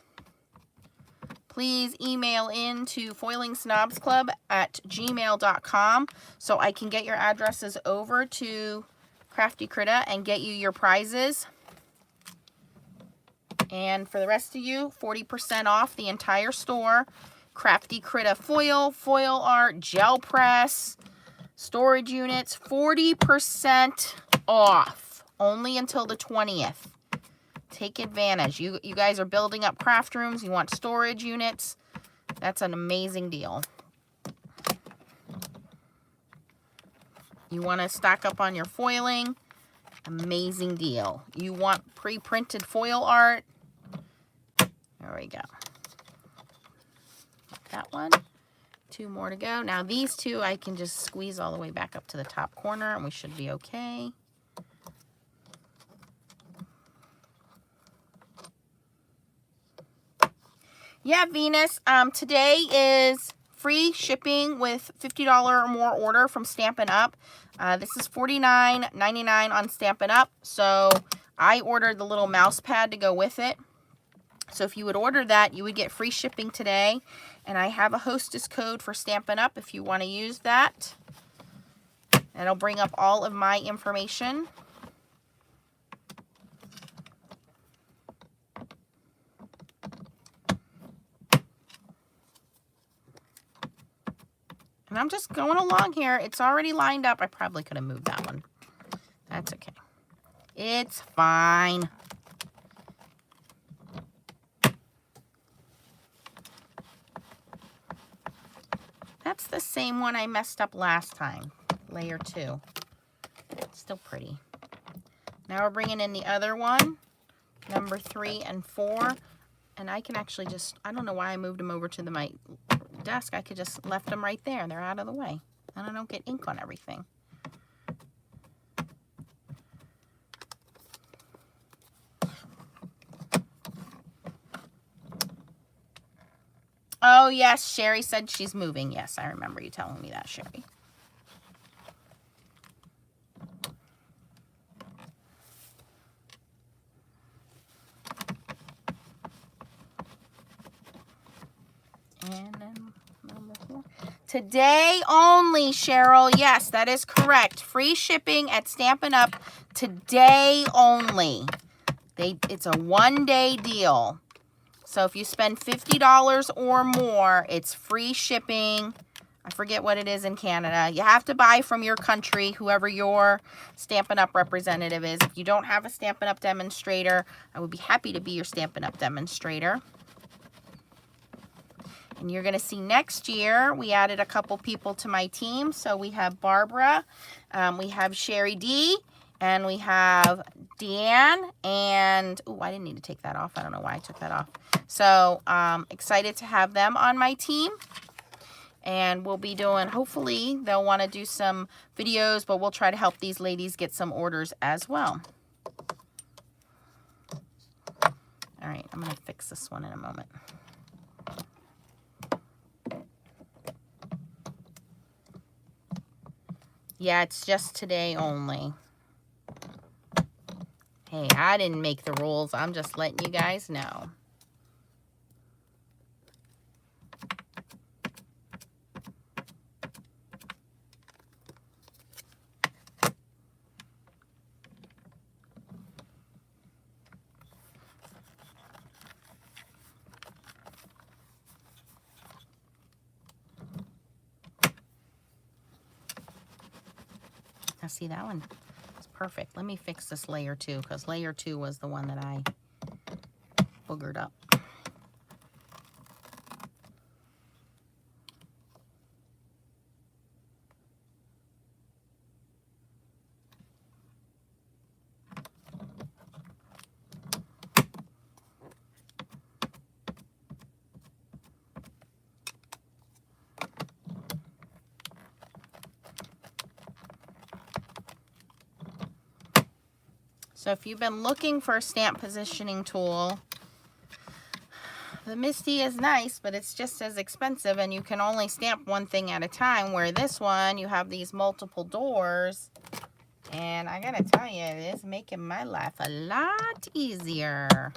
please email in to foilingsnobsclub@gmail.com so I can get your addresses over to Crafty Critter and get you your prizes. And for the rest of you, 40% off the entire store. Crafty Critter foil, foil art, gel press, storage units, 40% off. Only until the 20th. Take advantage. You guys are building up craft rooms. You want storage units. That's an amazing deal. You want to stock up on your foiling. Amazing deal. You want pre-printed foil art. There we go. That one. 2 more to go. Now these 2 I can just squeeze all the way back up to the top corner and we should be okay. Yeah, Venus. Today is free shipping with $50 or more order from Stampin' Up. This is $49.99 on Stampin' Up. So I ordered the little mouse pad to go with it. So if you would order that, you would get free shipping today. And I have a hostess code for Stampin' Up if you want to use that. And it'll bring up all of my information. And I'm just going along here. It's already lined up. I probably could have moved that one. That's okay. It's fine. That's the same one I messed up last time. Layer 2. Still pretty. Now we're bringing in the other one. Number 3 and 4. And I can actually just, I don't know why I moved them over to my desk. I could just left them right there. They're out of the way. And I don't get ink on everything. Oh, yes, Sherry said she's moving. Yes, I remember you telling me that, Sherry. And then number 4. Today only, Cheryl. Yes, that is correct. Free shipping at Stampin' Up. Today only. It's a one-day deal. So if you spend $50 or more, it's free shipping. I forget what it is in Canada. You have to buy from your country, whoever your Stampin' Up representative is. If you don't have a Stampin' Up demonstrator, I would be happy to be your Stampin' Up demonstrator. And you're going to see next year, we added a couple people to my team. So we have Barbara, we have Sherry D, and we have Deanne, and, oh, I didn't need to take that off. I don't know why I took that off. So excited to have them on my team. And we'll be doing, hopefully they'll want to do some videos, but we'll try to help these ladies get some orders as well. All right, I'm going to fix this one in a moment. Yeah, it's just today only. Hey, I didn't make the rules. I'm just letting you guys know. Now see, that one is perfect. Let me fix this layer 2 because layer 2 was the one that I boogered up. So if you've been looking for a stamp positioning tool, the Misty is nice, but it's just as expensive, and you can only stamp one thing at a time, where this one, you have these multiple doors, and I gotta tell you, it is making my life a lot easier.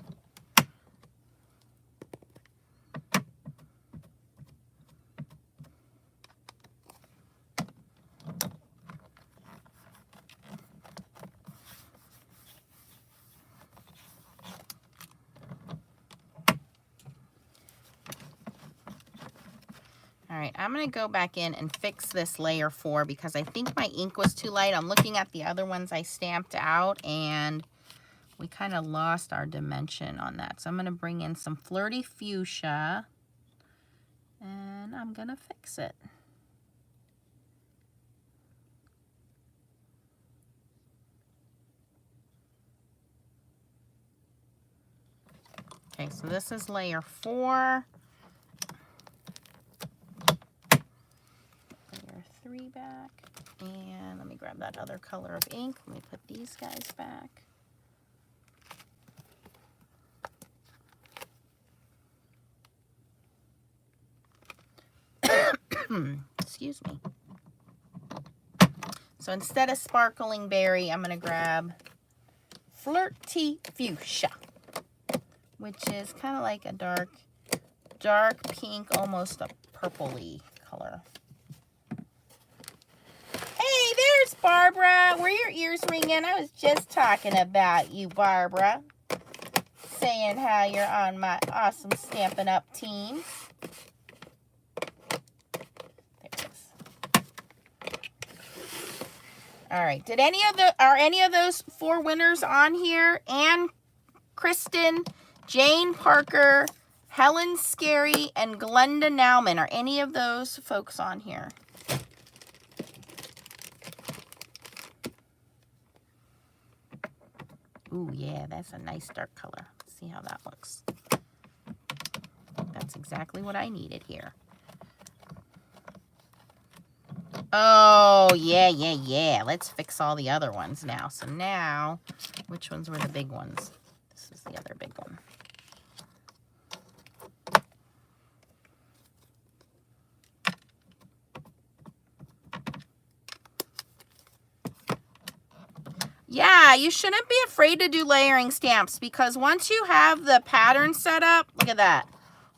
All right, I'm going to go back in and fix this layer 4 because I think my ink was too light. I'm looking at the other ones I stamped out, and we kind of lost our dimension on that. So I'm going to bring in some Flirty Fuchsia, and I'm going to fix it. Okay, so this is layer 4. 3 back, and let me grab that other color of ink. Let me put these guys back. Excuse me. So instead of Sparkling Berry, I'm going to grab Flirty Fuchsia, which is kind of like a dark pink, almost a purpley color. Hey, there's Barbara. Were your ears ringing? I was just talking about you, Barbara. Saying how you're on my awesome Stampin' Up team. There it is. All right. Are any of those 4 winners on here? Ann, Kristen, Jane Parker, Helen Scary, and Glenda Nauman. Are any of those folks on here? Ooh, yeah, that's a nice dark color. Let's see how that looks. That's exactly what I needed here. Oh, yeah. Let's fix all the other ones now. So now, which ones were the big ones? This is the other big one. Yeah, you shouldn't be afraid to do layering stamps, because once you have the pattern set up, look at that.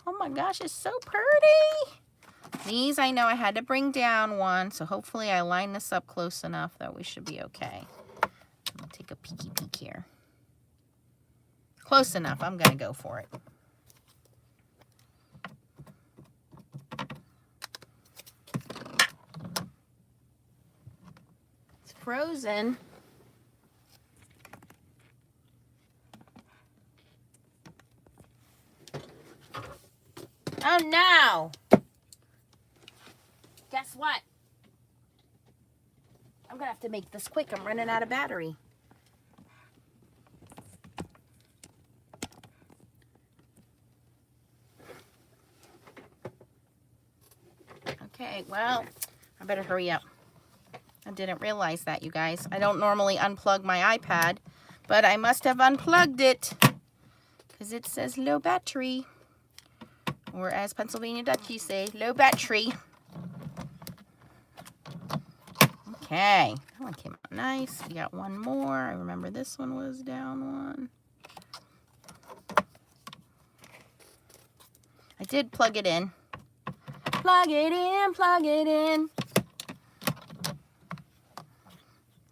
Oh my gosh, it's so pretty. These I know I had to bring down one, so hopefully I line this up close enough that we should be okay. I'm gonna take a peeky peek here. Close enough, I'm gonna go for it. It's frozen. Oh no! Guess what? I'm gonna have to make this quick. I'm running out of battery. Okay, well, I better hurry up. I didn't realize that, you guys. I don't normally unplug my iPad, but I must have unplugged it because it says low battery. Or as Pennsylvania Dutchies say, low battery. Okay, that one came out nice. We got one more. I remember this one was down one. I did plug it in. Plug it in, plug it in.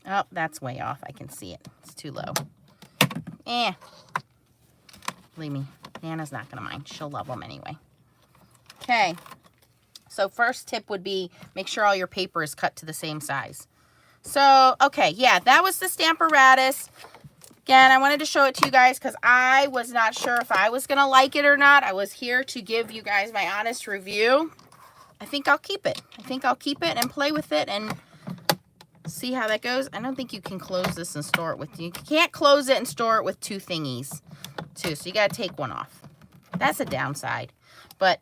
Oh, that's way off. I can see it. It's too low. Believe me, Nana's not going to mind. She'll love them anyway. Okay. So first tip would be make sure all your paper is cut to the same size. So, okay, yeah, that was the Stamparatus. Again, I wanted to show it to you guys because I was not sure if I was going to like it or not. I was here to give you guys my honest review. I think I'll keep it. I think I'll keep it and play with it and see how that goes. I don't think you can close this and store it with you. You can't close it and store it with two thingies, too. So you got to take one off. That's a downside. But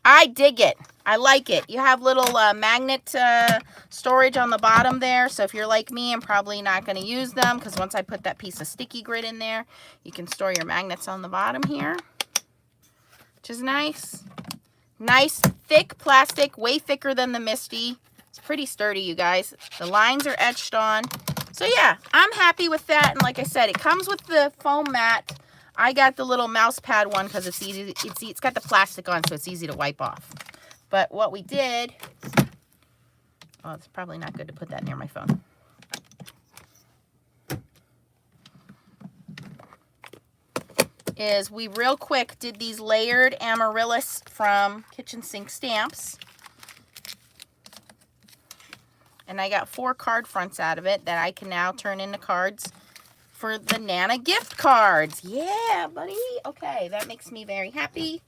I dig it. I like it. You have little magnet storage on the bottom there. So if you're like me, I'm probably not going to use them because once I put that piece of sticky grid in there, you can store your magnets on the bottom here, which is nice. Nice, thick plastic, way thicker than the Misty. It's pretty sturdy, you guys. The lines are etched on. So yeah, I'm happy with that. And like I said, it comes with the foam mat. I got the little mouse pad one because it's easy. It's got the plastic on, so it's easy to wipe off. But what we did, oh, it's probably not good to put that near my phone. Is we real quick did these layered Amaryllis from Kitchen Sink Stamps. And I got 4 card fronts out of it that I can now turn into cards for the Nana gift cards. Yeah, buddy. Okay, that makes me very happy.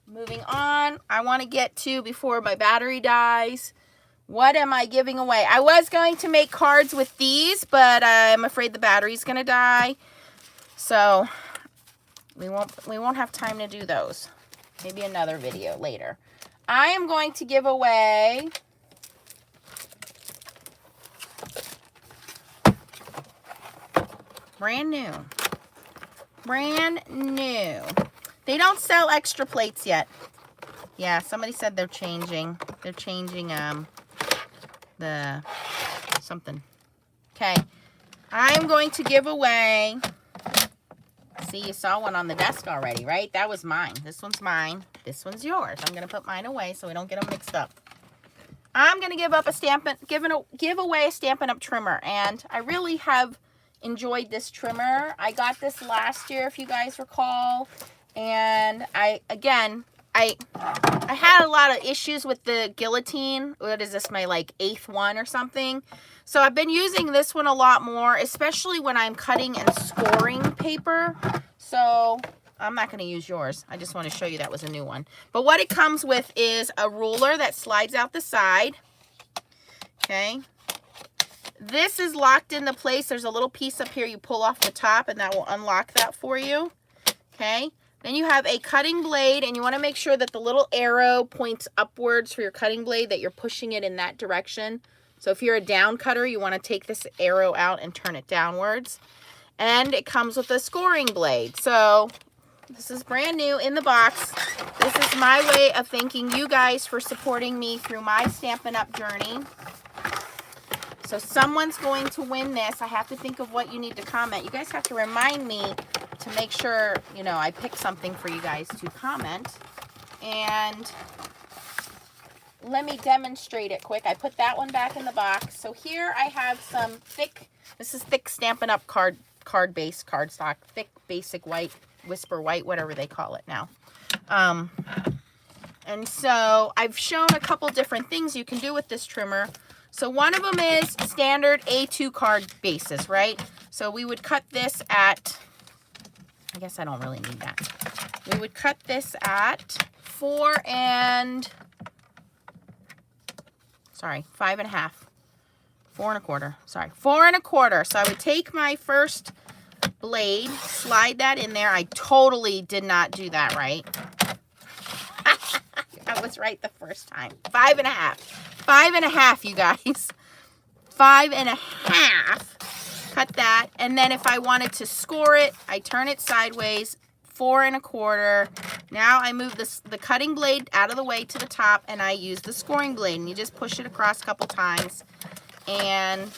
Moving on, I want to get to, before my battery dies, what am I giving away? I was going to make cards with these, but I'm afraid the battery's going to die. So we won't have time to do those. Maybe another video later. I am going to give away brand new. They don't sell extra plates yet. Yeah, somebody said they're changing. They're changing the something. Okay. I am going to give away. See, you saw one on the desk already, right? That was mine. This one's mine. This one's yours. I'm going to put mine away so we don't get them mixed up. I'm going to give away a Stampin' Up trimmer, and I really have enjoyed this trimmer. I got this last year, if you guys recall. And I had a lot of issues with the guillotine. What is this, my like 8th one or something? So I've been using this one a lot more, especially when I'm cutting and scoring paper. So I'm not going to use yours. I just want to show you that was a new one. But what it comes with is a ruler that slides out the side. Okay. This is locked into place. There's a little piece up here you pull off the top, and that will unlock that for you. Okay. Then you have a cutting blade, and you want to make sure that the little arrow points upwards for your cutting blade, that you're pushing it in that direction. So if you're a down cutter, you want to take this arrow out and turn it downwards. And it comes with a scoring blade. So this is brand new in the box. This is my way of thanking you guys for supporting me through my Stampin' Up journey. So someone's going to win this. I have to think of what you need to comment. You guys have to remind me to make sure, you know, I pick something for you guys to comment. And let me demonstrate it quick. I put that one back in the box. So here I have some thick, this is thick Stampin' Up card-based cardstock, thick basic white, whisper white, whatever they call it now. And so I've shown a couple different things you can do with this trimmer. So one of them is standard A2 card bases, right? So we would cut this at, I guess I don't really need that. We would cut this at 5 1/4. 4 1/4. Sorry, 4 1/4. So I would take my first blade, slide that in there. I totally did not do that right. I was right the first time. 5.5. 5.5, you guys. 5.5. Cut that. And then if I wanted to score it, I turn it sideways. 4.25. Now I move the cutting blade out of the way to the top, and I use the scoring blade. And you just push it across a couple times, and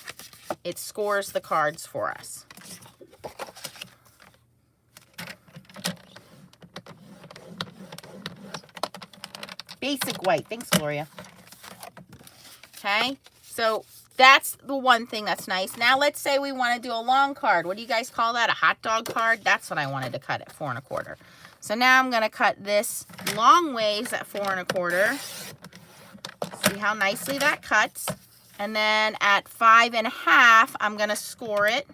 it scores the cards for us. Basic white. Thanks, Gloria. Okay, so that's the one thing that's nice. Now let's say we want to do a long card. What do you guys call that? A hot dog card? That's what I wanted to cut at 4.25. So now I'm going to cut this long ways at 4.25. See how nicely that cuts. And then at 5.5, I'm going to score it.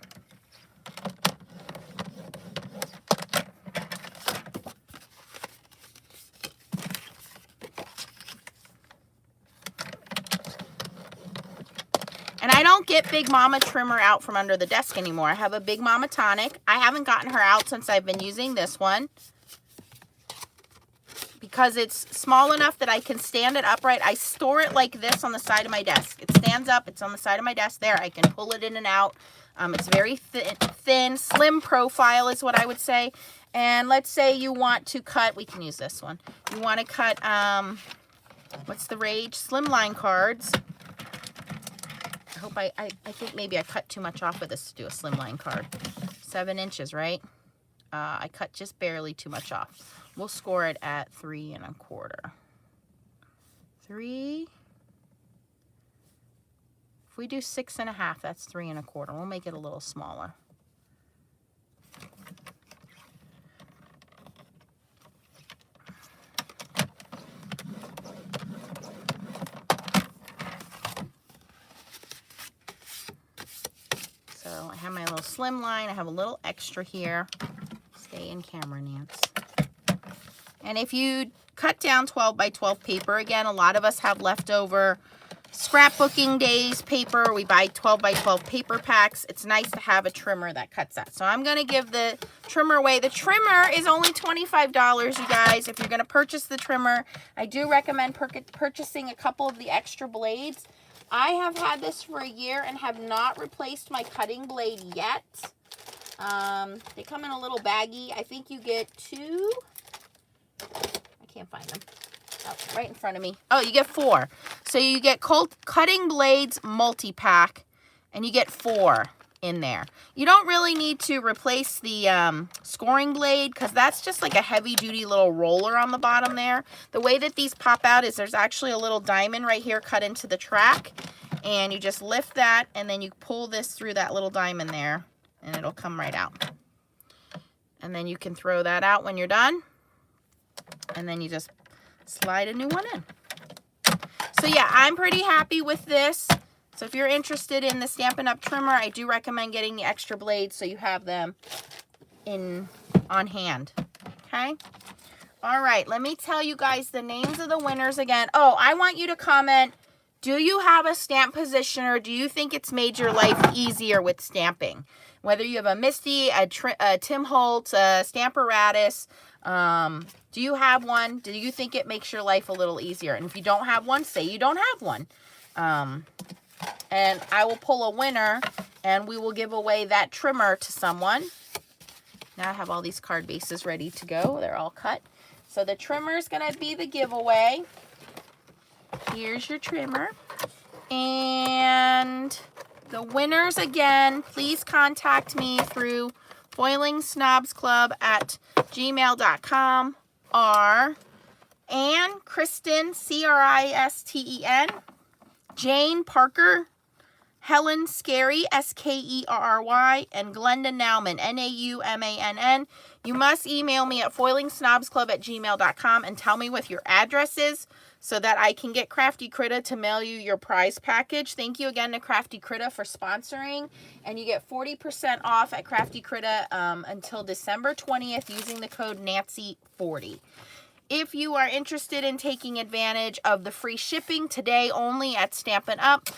And I don't get Big Mama trimmer out from under the desk anymore. I have a Big Mama tonic. I haven't gotten her out since I've been using this one, because it's small enough that I can stand it upright. I store it like this on the side of my desk. It stands up. It's on the side of my desk there. I can pull it in and out. It's very thin, slim profile is what I would say. And let's say you want to cut, we can use this one. You want to cut, what's the rage? Slimline cards. I think maybe I cut too much off with this to do a slimline card. 7 inches, right? I cut just barely too much off. We'll score it at 3.25. 3. If we do 6.5, that's 3.25. We'll make it a little smaller. So I have my little slim line. I have a little extra here. Stay in camera, Nance. And if you cut down 12 by 12 paper, again, a lot of us have leftover scrapbooking days paper. We buy 12 by 12 paper packs. It's nice to have a trimmer that cuts that. So I'm going to give the trimmer away. The trimmer is only $25, you guys. If you're going to purchase the trimmer, I do recommend purchasing a couple of the extra blades. I have had this for a year and have not replaced my cutting blade yet. They come in a little baggie. I think you get 2. I can't find them. Oh, right in front of me. Oh, you get 4. So you get cutting blades multi-pack, and you get 4 in there. You don't really need to replace the scoring blade, because that's just like a heavy-duty little roller on the bottom there. The way that these pop out is there's actually a little diamond right here cut into the track, and you just lift that, and then you pull this through that little diamond there, and it'll come right out. And then you can throw that out when you're done, and then you just slide a new one in. So yeah, I'm pretty happy with this. So if you're interested in the Stampin' Up! Trimmer, I do recommend getting the extra blades so you have them on hand. Okay? All right, let me tell you guys the names of the winners again. Oh, I want you to comment, do you have a stamp positioner? Do you think it's made your life easier with stamping? Whether you have a Misty, a Tim Holtz, a Stamparatus, do you have one? Do you think it makes your life a little easier? And if you don't have one, say you don't have one. And I will pull a winner, and we will give away that trimmer to someone. Now I have all these card bases ready to go. They're all cut. So the trimmer is going to be the giveaway. Here's your trimmer. And the winners, again, please contact me through foilingsnobsclub@gmail.com are Ann Kristen, Kristen, Jane Parker, Helen Skerry, Skerry, and Glenda Nauman, Naumann. You must email me at foilingsnobsclub@gmail.com and tell me what your address is so that I can get Crafty Critta to mail you your prize package. Thank you again to Crafty Critta for sponsoring. And you get 40% off at Crafty Critta until December 20th using the code Nancy40. If you are interested in taking advantage of the free shipping today only at Stampin' Up,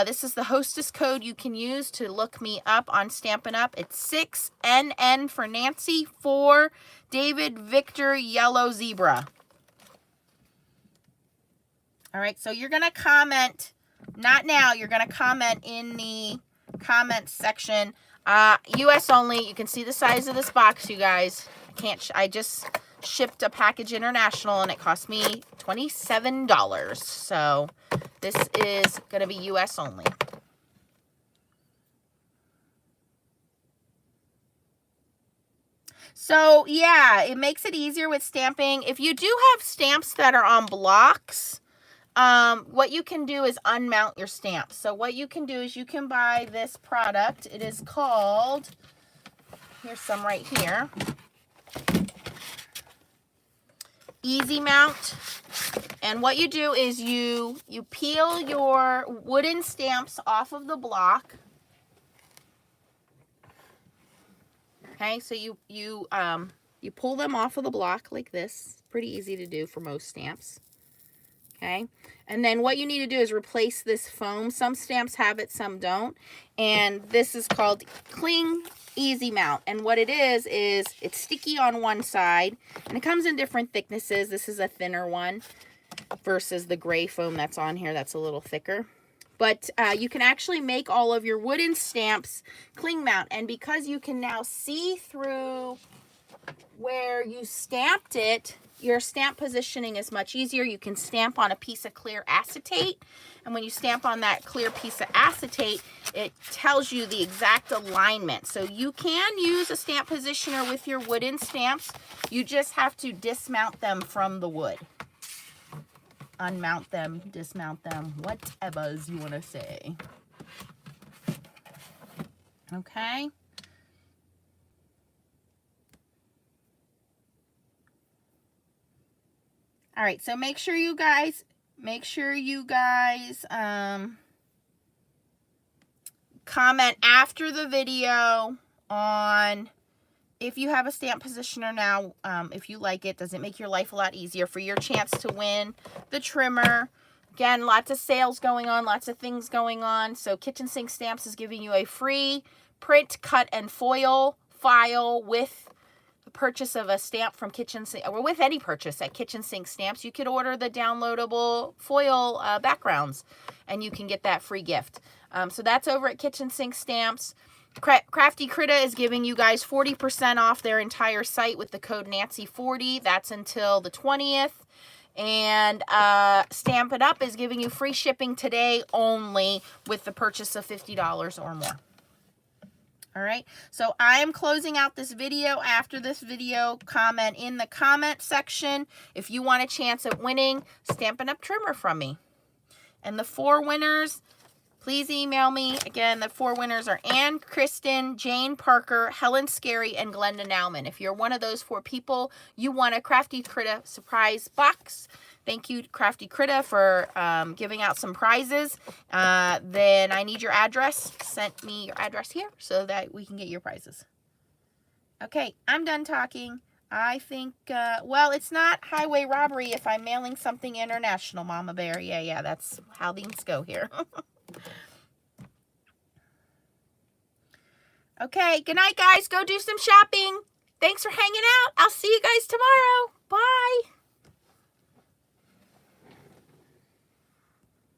this is the hostess code you can use to look me up on Stampin' Up. It's 6NN for Nancy, 4 David Victor Yellow Zebra. All right, so you're going to comment, not now, you're going to comment in the comments section. US only. You can see the size of this box, you guys. I just shipped a package international and it cost me $27. So this is going to be US only. So yeah, it makes it easier with stamping. If you do have stamps that are on blocks, what you can do is unmount your stamps. So what you can do is you can buy this product. It is called, here's some right here, Easy Mount. And what you do is you peel your wooden stamps off of the block. Okay, so you pull them off of the block like this. Pretty easy to do for most stamps. Okay, and then what you need to do is replace this foam. Some stamps have it, some don't. And this is called Cling Easy Mount. And what it is it's sticky on one side, and it comes in different thicknesses. This is a thinner one versus the gray foam that's on here. That's a little thicker. But you can actually make all of your wooden stamps cling mount. And because you can now see through where you stamped it, your stamp positioning is much easier. You can stamp on a piece of clear acetate. And when you stamp on that clear piece of acetate, it tells you the exact alignment. So you can use a stamp positioner with your wooden stamps. You just have to dismount them from the wood. Unmount them, dismount them, whatever you want to say. Okay. All right, so make sure you guys comment after the video on if you have a stamp positioner now, if you like it. Does it make your life a lot easier for your chance to win the trimmer? Again, lots of sales going on, lots of things going on. So Kitchen Sink Stamps is giving you a free print, cut, and foil file with the purchase of a stamp from Kitchen Sink, or with any purchase at Kitchen Sink Stamps. You could order the downloadable foil backgrounds, and you can get that free gift. So that's over at Kitchen Sink Stamps. Crafty Critta is giving you guys 40% off their entire site with the code Nancy40. That's until the 20th. And Stampin' Up is giving you free shipping today only with the purchase of $50 or more. All right, so I am closing out this video. After this video, comment in the comment section if you want a chance at winning Stampin' Up trimmer from me. And the 4 winners, please email me. Again, the 4 winners are Ann, Kristen, Jane Parker, Helen Scary, and Glenda Nauman. If you're one of those 4 people, you want a Crafty Critta surprise box. Thank you, Crafty Critta, for giving out some prizes. Then I need your address. Send me your address here so that we can get your prizes. Okay, I'm done talking. I think, well, it's not highway robbery if I'm mailing something international, Mama Bear. Yeah, that's how things go here. Okay, good night, guys. Go do some shopping. Thanks for hanging out. I'll see you guys tomorrow. Bye.